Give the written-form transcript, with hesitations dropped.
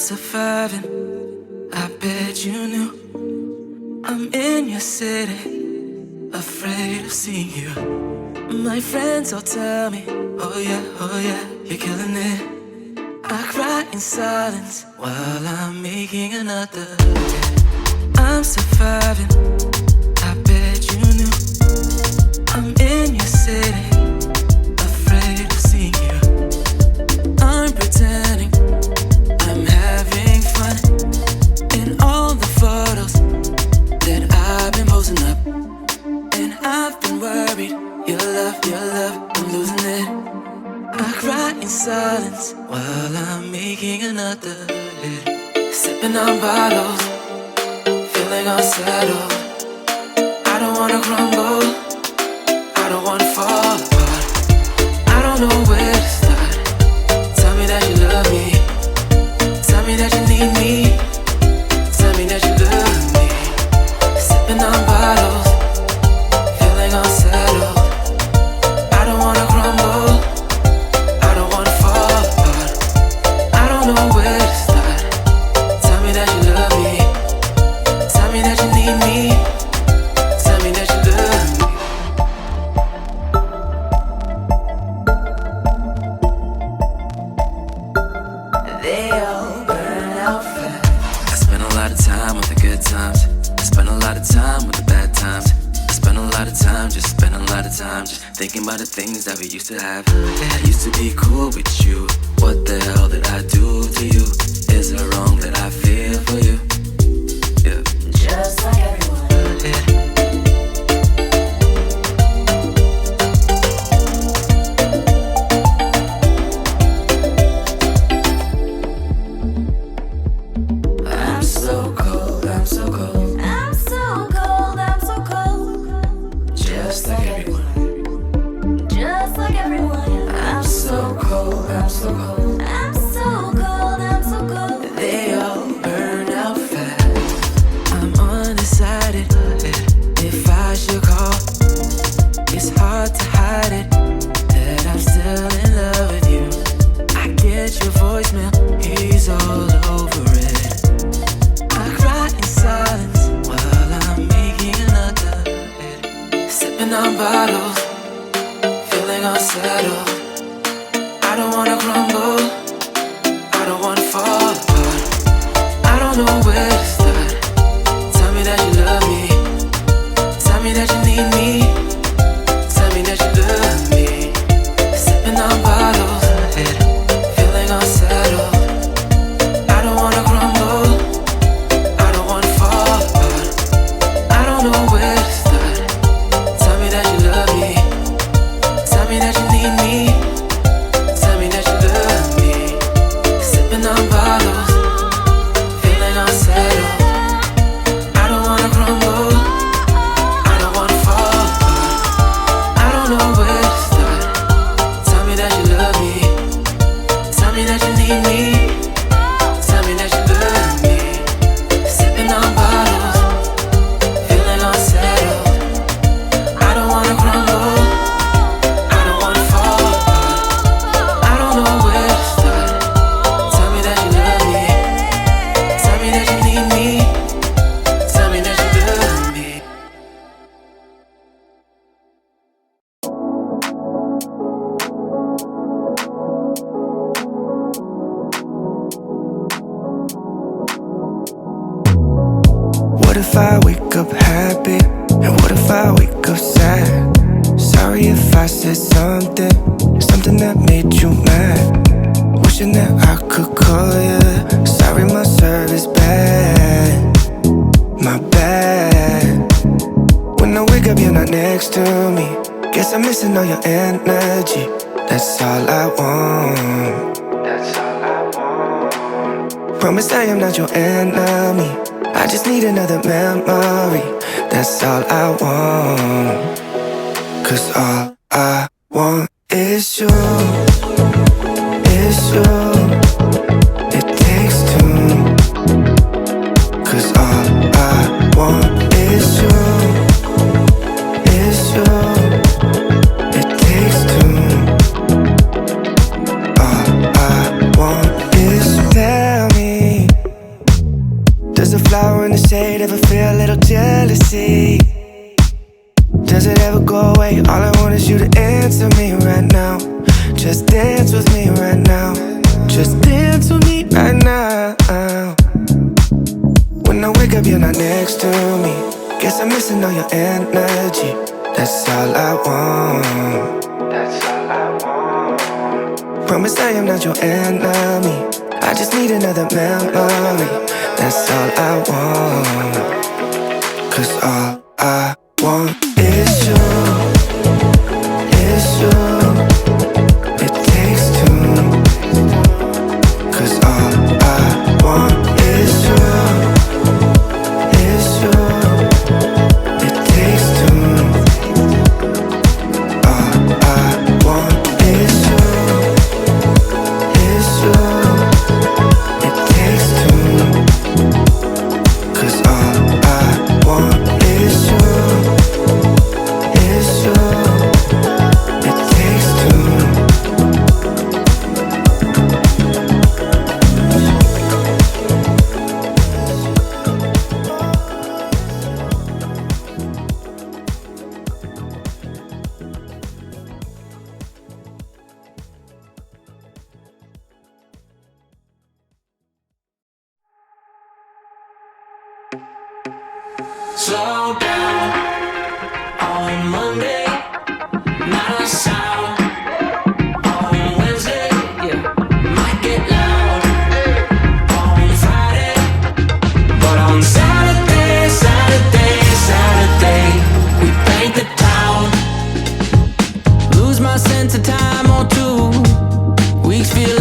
surviving. I bet you knew. I'm in your city, afraid of seeing you. My friends all tell me, oh yeah, you're killing it. I cry in silence while I'm making another hit. I'm surviving, I bet you knew. I'm in your city, afraid of seeing you. I'm pretending I'm having fun in all the photos that I've been posting up. And I've been worried, your love, I'm losing it. I cry in silence while I'm making another hit. Sipping on bottles, feeling unsettled. I don't wanna crumble, I don't wanna fall apart. I don't know where to start. Tell me that you love me, tell me that you need me, tell me that you love me. Sipping on bottles, feeling unsettled. I don't wanna crumble, I don't wanna fall apart. I don't know where to start. Tell me that you love me, tell me that you need me, tell me that you love me. They all burn out fast. I spend a lot of time with the good times, I spend a lot of time with the bad times. I spend a lot of time, just spend a lot of time just thinking about the things that we used to have. I used to be cool with you. What the hell did I do to you? Is it wrong that I feel for you? Yeah. Just like everyone. Yeah. I'm so cold, I'm so cold. I'm so cold, I'm so cold. Just like everyone. Just like everyone. I'm so cold, I'm so cold. I'm so cold, I'm so cold. They all burn out fast. I'm undecided if I should call. It's hard to hide it that I'm still in love with you. I get your voicemail, he's all over it. I cry in silence while I'm making another hit. Sipping on bottles, feeling unsettled. I don't wanna crumble, I don't wanna fall apart. I don't know where to start. Tell me that you love me, tell me that you need me, tell me that you love me. Sipping on bottles, feeling unsettled. I don't wanna crumble, I don't wanna fall apart. I don't know where to start. Tell me that you love me, tell me that you need me, tell me that you love me. Sipping on bottles, feeling unsettled. I don't wanna crumble, I don't wanna fall apart. I don't know where to start. Tell me that you love me, tell me that you need me, tell me that you love me. Sipping on bottles, feeling unsettled. I don't wanna crumble, I don't wanna fall apart. I don't know where to start. Tell me that you love me, tell me that you need me, tell me that you love me. What if I wake up happy? And what if I wake up sad? Sorry if I said something that made you mad. Wishing that I could call you. Sorry my service bad, my bad. When I wake up you're not next to me. Guess I'm missing all your energy. That's all I want. That's all I want. Promise I am not your enemy. I just need another memory. That's all I want. 'Cause all I want is you. Is you. It takes two. 'Cause all I want is you. Is you. It takes two. All I want is you. Tell me little jealousy. Does it ever go away? All I want is you to answer me right now. Just dance with me right now. Just dance with me right now. When I wake up, you're not next to me. Guess I'm missing all your energy. That's all I want. That's all I want. Promise I am not your enemy. I just need another memory. That's all I want. 'Cause all I want is you. Is you. It takes two. 'Cause all I want is you. Is you. It takes two. All I want is you. Is you. It takes two. 'Cause all I want is you. Is you. It takes two. Slow down on Monday, not a sound. On Wednesday, yeah, might get loud. On Friday, but on Saturday, we paint the town. Lose my sense of time on 2 weeks, feel